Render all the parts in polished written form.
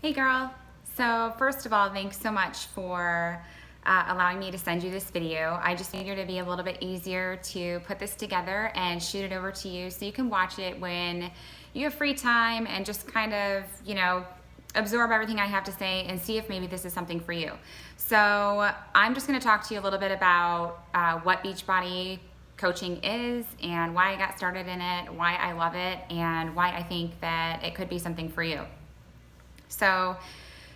Hey girl. So first of all, thanks so much for allowing me to send you this video. I just figured it'd be a little bit easier to put this together and shoot it over to you so you can watch it when you have free time and just kind of, absorb everything I have to say and see if maybe this is something for you. So I'm just gonna talk to you a little bit about what Beachbody coaching is and why I got started in it, why I love it, and why I think that it could be something for you. So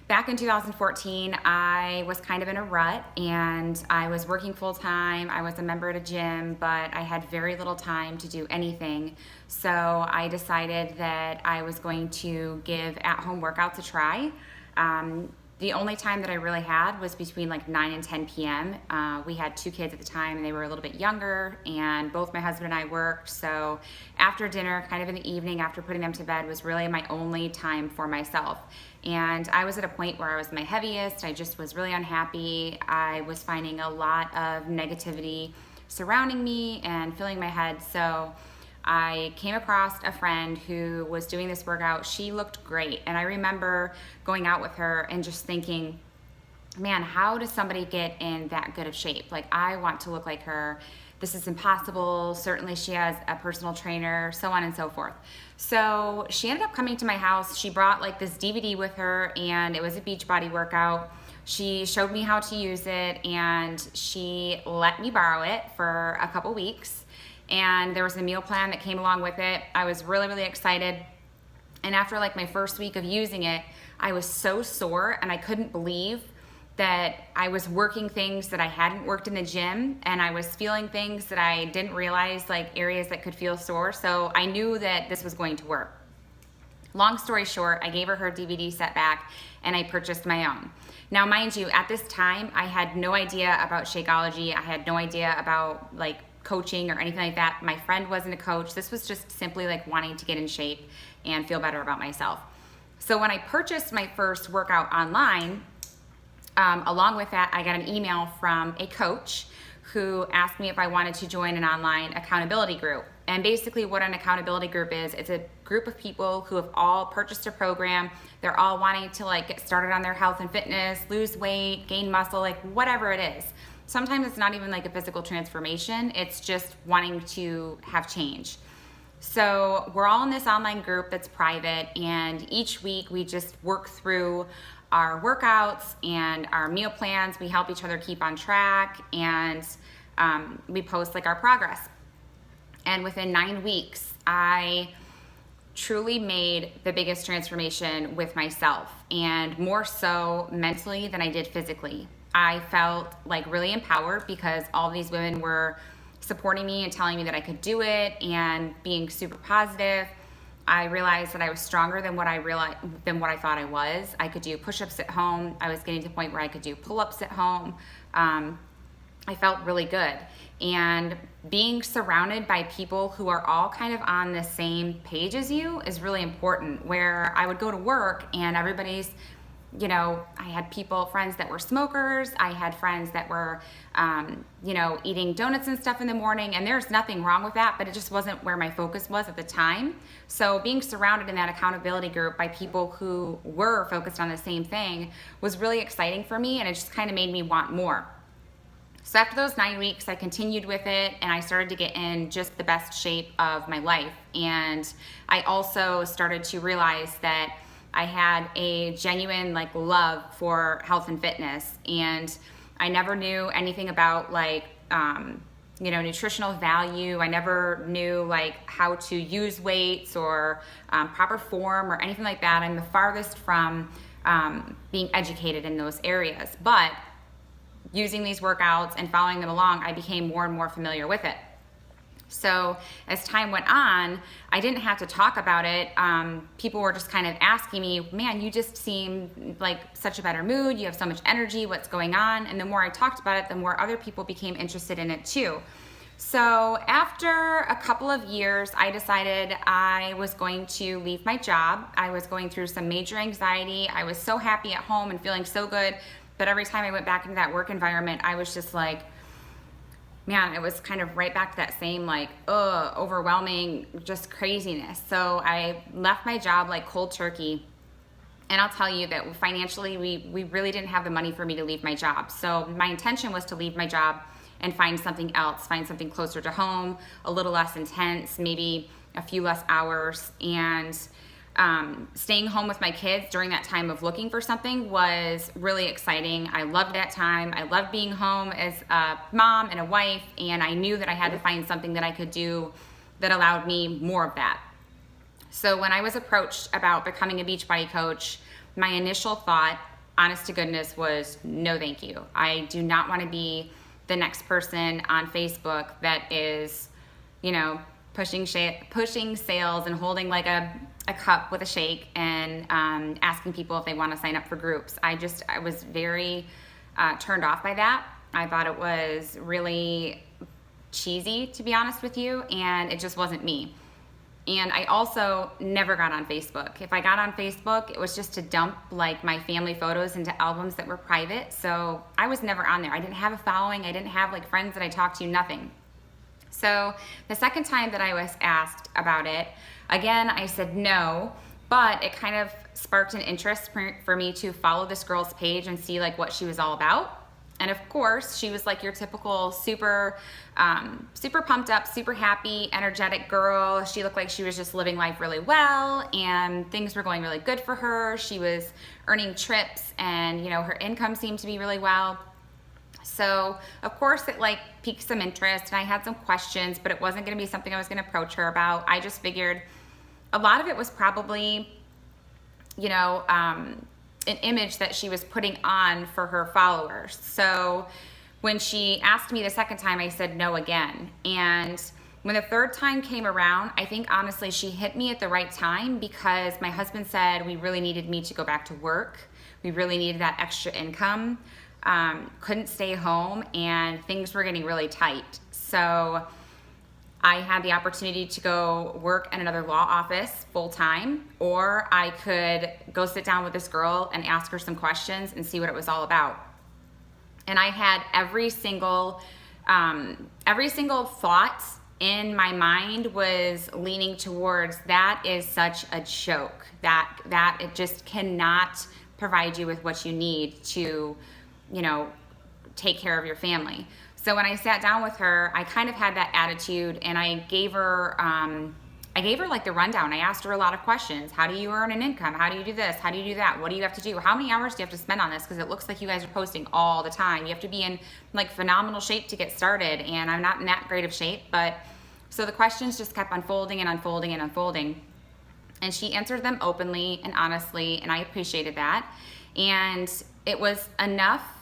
back in 2014, I was kind of in a rut and I was working full time. I was a member at a gym, but I had very little time to do anything. So I decided that I was going to give at-home workouts a try. The only time that I really had was between like 9 and 10 p.m. We had two kids at the time and they were a little bit younger, and both my husband and I worked. So after dinner, kind of in the evening after putting them to bed, was really my only time for myself. And I was at a point where I was my heaviest. I just was really unhappy. I was finding a lot of negativity surrounding me and filling my head. So I came across a friend who was doing this workout. She looked great. And I remember going out with her and just thinking, man, how does somebody get in that good of shape? Like, I want to look like her. This is impossible. Certainly she has a personal trainer, so on and so forth. So she ended up coming to my house. She brought like this DVD with her, and it was a Beachbody workout. She showed me how to use it, and she let me borrow it for a couple weeks. And there was a meal plan that came along with it. I was really, really excited. And after like my first week of using it, I was so sore and I couldn't believe that I was working things that I hadn't worked in the gym, and I was feeling things that I didn't realize, like areas that could feel sore. So I knew that this was going to work. Long story short, I gave her DVD set back and I purchased my own. Now, mind you, at this time, I had no idea about Shakeology. I had no idea about like coaching or anything like that. My friend wasn't a coach. This was just simply like wanting to get in shape and feel better about myself. So when I purchased my first workout online, along with that, I got an email from a coach who asked me if I wanted to join an online accountability group. And basically what an accountability group is, it's a group of people who have all purchased a program. They're all wanting to like get started on their health and fitness, lose weight, gain muscle, like whatever it is. Sometimes it's not even like a physical transformation. It's just wanting to have change. So we're all in this online group that's private, and each week we just work through our workouts and our meal plans. We help each other keep on track, and we post like our progress. And within 9 weeks, I truly made the biggest transformation with myself, and more so mentally than I did physically. I felt like really empowered because all these women were supporting me and telling me that I could do it and being super positive. I realized that I was stronger than what I thought I was. I could do push-ups at home. I was getting to the point where I could do pull-ups at home. I felt really good. And being surrounded by people who are all kind of on the same page as you is really important. Where I would go to work and everybody's, I had friends that were smokers. I had friends that were, eating donuts and stuff in the morning, and there's nothing wrong with that, but it just wasn't where my focus was at the time. So being surrounded in that accountability group by people who were focused on the same thing was really exciting for me, and it just kind of made me want more. So after those 9 weeks, I continued with it, and I started to get in just the best shape of my life. And I also started to realize that I had a genuine like love for health and fitness, and I never knew anything about like nutritional value. I never knew like how to use weights or proper form or anything like that. I'm the farthest from being educated in those areas, but using these workouts and following them along, I became more and more familiar with it. So as time went on, I didn't have to talk about it. People were just kind of asking me, man, you just seem like such a better mood. You have so much energy. What's going on? And the more I talked about it, the more other people became interested in it too. So after a couple of years, I decided I was going to leave my job. I was going through some major anxiety. I was so happy at home and feeling so good. But every time I went back into that work environment, I was just like, man, it was kind of right back to that same like, overwhelming, just craziness. So I left my job like cold turkey And I'll tell you that financially, we really didn't have the money for me to leave my job. So my intention was to leave my job and find something else, find something closer to home, a little less intense, maybe a few less hours. And staying home with my kids during that time of looking for something was really exciting. I loved that time. I loved being home as a mom and a wife, and I knew that I had to find something that I could do that allowed me more of that. So when I was approached about becoming a Beachbody coach, my initial thought, honest to goodness, was no thank you. I do not want to be the next person on Facebook that is, you know, pushing sales and holding like a cup with a shake and asking people if they want to sign up for groups. I was very turned off by that. I thought it was really cheesy, to be honest with you, and it just wasn't me. And I also never got on Facebook. If I got on Facebook, it was just to dump like my family photos into albums that were private. So I was never on there. I didn't have a following. I didn't have like friends that I talked to, nothing. So the second time that I was asked about it, again, I said no, but it kind of sparked an interest for me to follow this girl's page and see like what she was all about. And of course, she was like your typical super pumped up, super happy, energetic girl. She looked like she was just living life really well and things were going really good for her. She was earning trips and, you know, her income seemed to be really well. So of course it like piqued some interest and I had some questions, but it wasn't gonna be something I was gonna approach her about. I just figured a lot of it was probably, you know, an image that she was putting on for her followers. So when she asked me the second time, I said no again. And when the third time came around, I think honestly she hit me at the right time because my husband said we really needed me to go back to work. We really needed that extra income. Couldn't stay home and things were getting really tight. So I had the opportunity to go work in another law office full time, or I could go sit down with this girl and ask her some questions and see what it was all about. And I had every single thought in my mind was leaning towards that is such a joke, that it just cannot provide you with what you need to, you know, take care of your family. So when I sat down with her, I kind of had that attitude and I gave her like the rundown. I asked her a lot of questions. How do you earn an income? How do you do this? How do you do that? What do you have to do? How many hours do you have to spend on this? Because it looks like you guys are posting all the time. You have to be in like phenomenal shape to get started, and I'm not in that great of shape. But so the questions just kept unfolding and unfolding and unfolding. And she answered them openly and honestly, and I appreciated that. And it was enough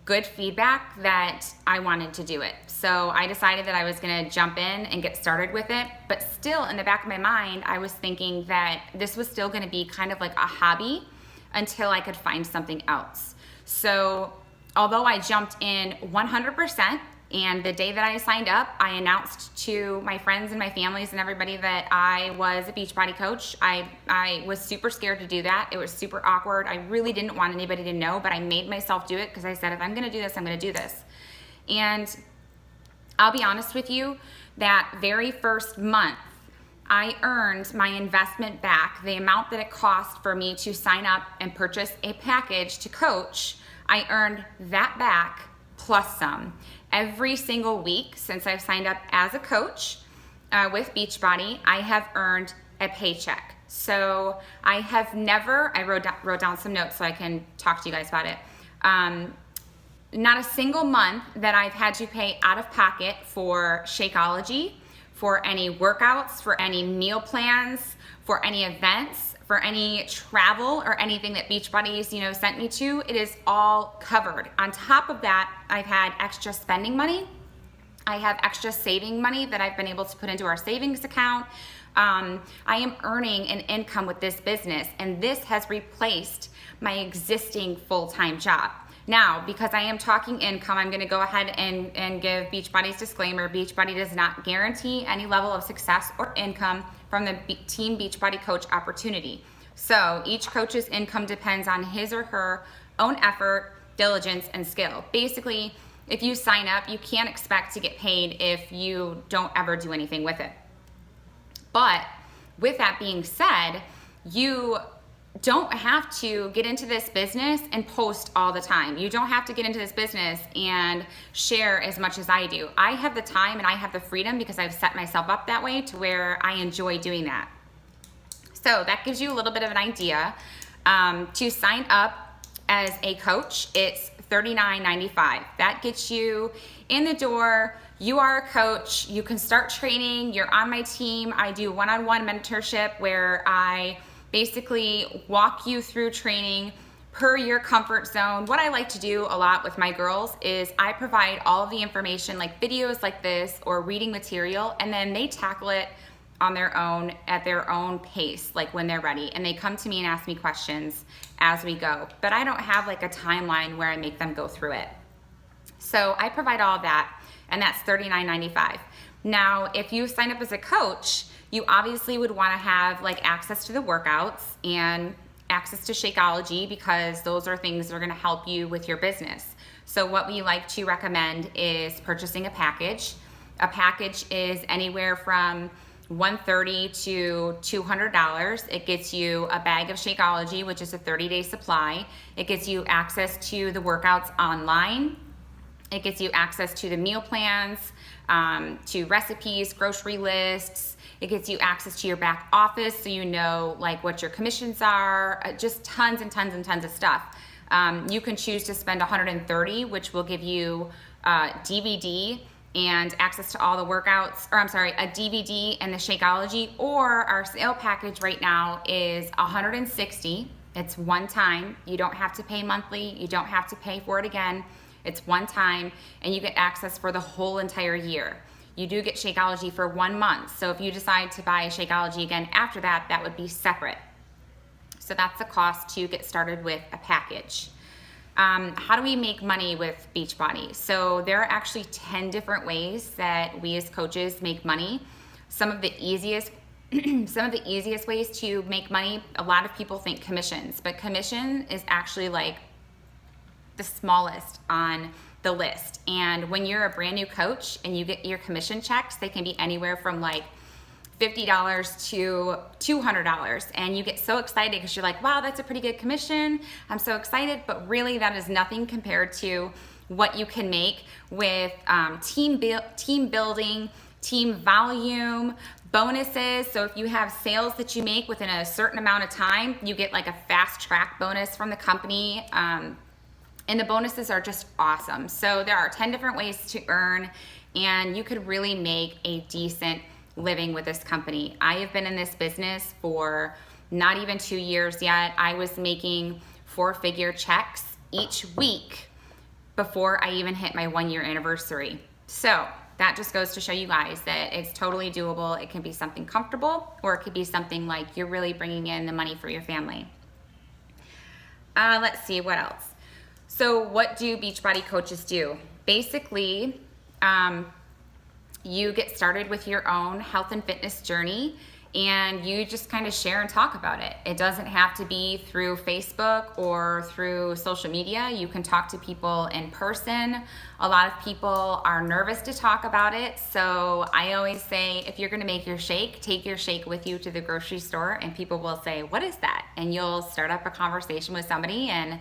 good feedback that I wanted to do it. So I decided that I was gonna jump in and get started with it, but still in the back of my mind, I was thinking that this was still gonna be kind of like a hobby until I could find something else. So although I jumped in 100%, and the day that I signed up, I announced to my friends and my families and everybody that I was a Beachbody coach. I was super scared to do that. It was super awkward. I really didn't want anybody to know, but I made myself do it because I said, if I'm gonna do this, I'm gonna do this. And I'll be honest with you, that very first month, I earned my investment back, the amount that it cost for me to sign up and purchase a package to coach. I earned that back plus some. Every single week since I've signed up as a coach with Beachbody, I have earned a paycheck. So I have never, I wrote down some notes so I can talk to you guys about it. Not a single month that I've had to pay out of pocket for Shakeology, for any workouts, for any meal plans, for any events, for any travel or anything that Beachbody's, you know, sent me to. It is all covered. On top of that, I've had extra spending money. I have extra saving money that I've been able to put into our savings account. I am earning an income with this business, and this has replaced my existing full-time job. Now, because I am talking income, I'm gonna go ahead and give Beachbody's disclaimer. Beachbody does not guarantee any level of success or income from the Team Beachbody Coach opportunity. So each coach's income depends on his or her own effort, diligence, and skill. Basically, if you sign up, you can't expect to get paid if you don't ever do anything with it. But with that being said, you don't have to get into this business and post all the time. You don't have to get into this business and share as much as I do. I have the time and I have the freedom because I've set myself up that way to where I enjoy doing that. So that gives you a little bit of an idea. To sign up as a coach, it's $39.95. That gets you in the door. You are a coach. You can start training. You're on my team. I do one-on-one mentorship where I basically walk you through training per your comfort zone. What I like to do a lot with my girls is I provide all of the information, like videos like this or reading material, and then they tackle it on their own at their own pace, like when they're ready, and they come to me and ask me questions as we go. But I don't have like a timeline where I make them go through it. So I provide all of that, and that's $39.95. Now, if you sign up as a coach, you obviously would want to have like access to the workouts and access to Shakeology, because those are things that are going to help you with your business. So what we like to recommend is purchasing a package. A package is anywhere from $130 to $200. It gets you a bag of Shakeology, which is a 30-day supply. It gets you access to the workouts online. It gets you access to the meal plans, to recipes, grocery lists. It gets you access to your back office so you know like what your commissions are, just tons and tons and tons of stuff. You can choose to spend $130, which will give you DVD and access to all the workouts, or I'm sorry, a DVD and the Shakeology, or our sale package right now is $160. It's one time. You don't have to pay monthly. You don't have to pay for it again. It's one time, and you get access for the whole entire year. You do get Shakeology for 1 month. So if you decide to buy Shakeology again after that, that would be separate. So that's the cost to get started with a package. How do we make money with Beachbody? So there are actually 10 different ways that we as coaches make money. Some of the easiest ways to make money, a lot of people think commissions, but commission is actually like the smallest on the list. And when you're a brand new coach and you get your commission checks, they can be anywhere from like $50 to $200, and you get so excited because you're like, wow, that's a pretty good commission. I'm so excited, but really that is nothing compared to what you can make with team building, team volume, bonuses. So if you have sales that you make within a certain amount of time, you get like a fast track bonus from the company. And the bonuses are just awesome. So there are 10 different ways to earn, and you could really make a decent living with this company. I have been in this business for not even 2 years yet. I was making 4-figure checks each week before I even hit my 1-year anniversary. So that just goes to show you guys that it's totally doable. It can be something comfortable, or it could be something like you're really bringing in the money for your family. Let's see, what else? So what do Beachbody coaches do? Basically, you get started with your own health and fitness journey, and you just kind of share and talk about it. It doesn't have to be through Facebook or through social media. You can talk to people in person. A lot of people are nervous to talk about it. So I always say, if you're gonna make your shake, take your shake with you to the grocery store, and people will say, what is that? And you'll start up a conversation with somebody, and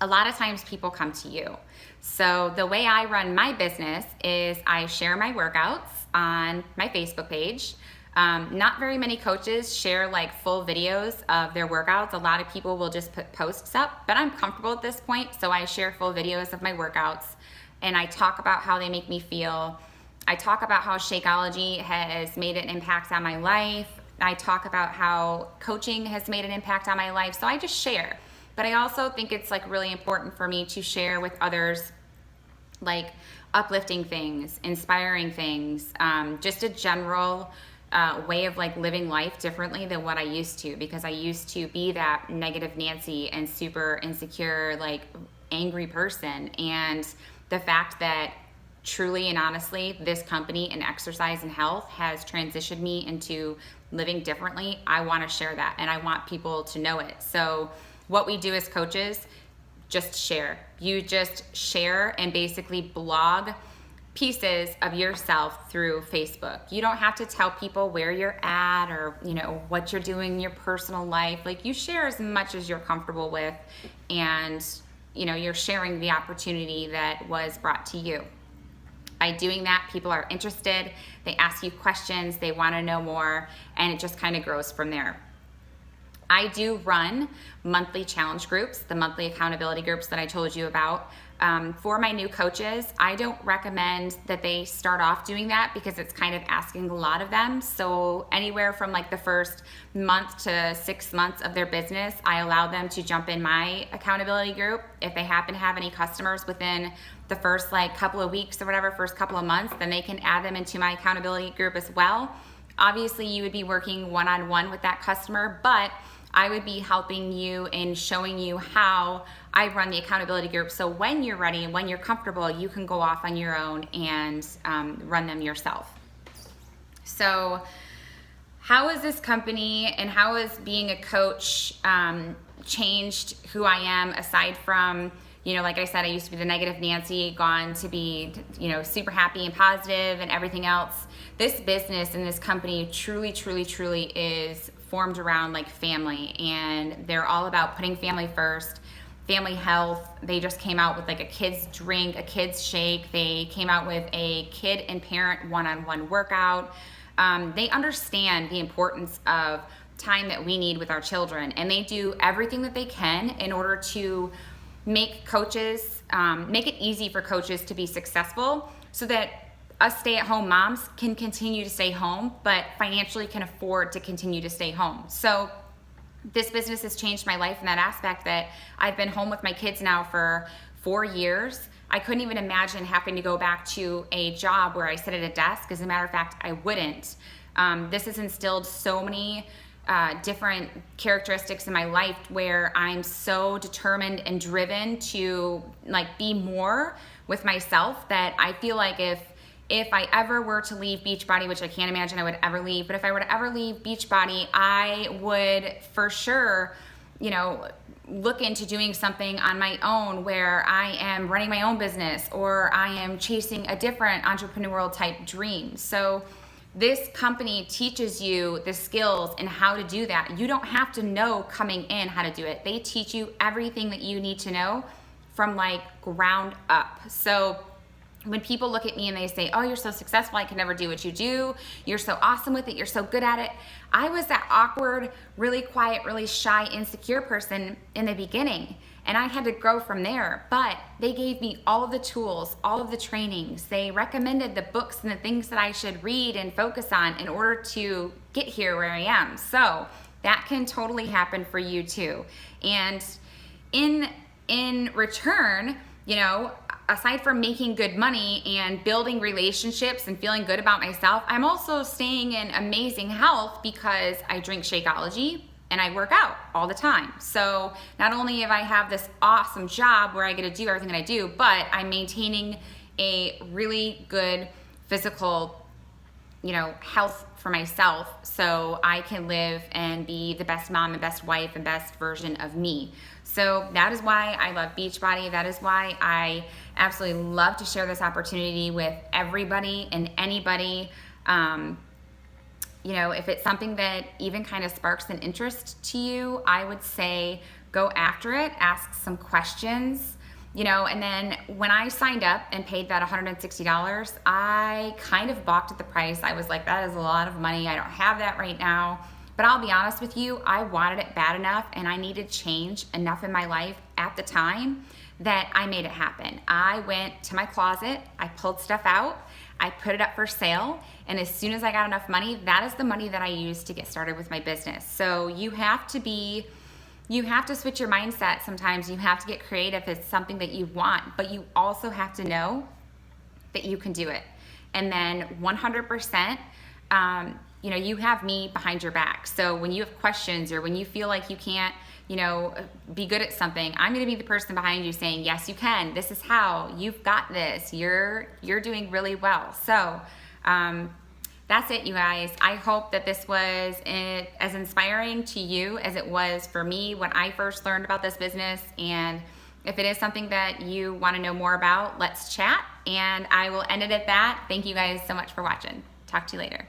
a lot of times people come to you. So the way I run my business is I share my workouts on my Facebook page. Not very many coaches share like full videos of their workouts. A lot of people will just put posts up, but I'm comfortable at this point, so I share full videos of my workouts, and I talk about how they make me feel. I talk about how Shakeology has made an impact on my life. I talk about how coaching has made an impact on my life. So I just share. But I also think it's like really important for me to share with others like uplifting things, inspiring things, just a general way of like living life differently than what I used to, because I used to be that negative Nancy and super insecure, like angry person. And the fact that truly and honestly, this company in exercise and health has transitioned me into living differently, I want to share that, and I want people to know it. So what we do as coaches, just share. You just share and basically blog pieces of yourself through Facebook. You don't have to tell people where you're at or, you know, what you're doing in your personal life. Like, you share as much as you're comfortable with, and, you know, you're sharing the opportunity that was brought to you. By doing that, people are interested, they ask you questions, they want to know more, and it just kind of grows from there. I do run monthly challenge groups, the monthly accountability groups that I told you about. For my new coaches, I don't recommend that they start off doing that because it's kind of asking a lot of them. So anywhere from like the first month to 6 months of their business, I allow them to jump in my accountability group. If they happen to have any customers within the first like couple of weeks or whatever, first couple of months, then they can add them into my accountability group as well. Obviously, you would be working one-on-one with that customer, but I would be helping you and showing you how I run the accountability group. So when you're ready and when you're comfortable, you can go off on your own and run them yourself. So how is this company and how is being a coach changed who I am, aside from, you know, like I said, I used to be the negative Nancy, gone to be, you know, super happy and positive and everything else. This business and this company truly, truly, truly is formed around like family, and they're all about putting family first, family health. They just came out with like a kids drink, a kids shake. They came out with a kid and parent one-on-one workout. They understand the importance of time that we need with our children, and they do everything that they can in order to make coaches, make it easy for coaches to be successful, so that us stay-at-home moms can continue to stay home, but financially can afford to continue to stay home. So this business has changed my life in that aspect, that I've been home with my kids now for 4 years. I couldn't even imagine having to go back to a job where I sit at a desk. As a matter of fact, I wouldn't. This has instilled so many different characteristics in my life where I'm so determined and driven to like be more with myself, that I feel like if I ever were to leave Beachbody, which I can't imagine I would ever leave, but if I were to ever leave Beachbody, I would for sure, you know, look into doing something on my own where I am running my own business, or I am chasing a different entrepreneurial type dream. So this company teaches you the skills and how to do that. You don't have to know coming in how to do it. They teach you everything that you need to know from like ground up. So when people look at me and they say, oh, you're so successful, I can never do what you do, you're so awesome with it, you're so good at it. I was that awkward, really quiet, really shy, insecure person in the beginning, and I had to grow from there. But they gave me all of the tools, all of the trainings. They recommended the books and the things that I should read and focus on in order to get here where I am. So that can totally happen for you too. And in return, you know, aside from making good money and building relationships and feeling good about myself, I'm also staying in amazing health because I drink Shakeology and I work out all the time. So not only have I have this awesome job where I get to do everything that I do, but I'm maintaining a really good physical, you know, health for myself, so I can live and be the best mom and best wife and best version of me. So that is why I love Beachbody. That is why I absolutely love to share this opportunity with everybody and anybody. You know, if it's something that even kind of sparks an interest to you, I would say go after it, ask some questions. You know, and then when I signed up and paid that $160, I kind of balked at the price. I was like, that is a lot of money. I don't have that right now. But I'll be honest with you, I wanted it bad enough and I needed change enough in my life at the time that I made it happen. I went to my closet, I pulled stuff out, I put it up for sale, and as soon as I got enough money, that is the money that I used to get started with my business. So you have to switch your mindset sometimes. You have to get creative if it's something that you want, but you also have to know that you can do it. And then 100%, you know, you have me behind your back. So when you have questions or when you feel like you can't, you know, be good at something, I'm gonna be the person behind you saying, yes, you can. This is how. You've got this. You're doing really well. So that's it, you guys. I hope that this was as inspiring to you as it was for me when I first learned about this business. And if it is something that you want to know more about, let's chat. And I will end it at that. Thank you guys so much for watching. Talk to you later.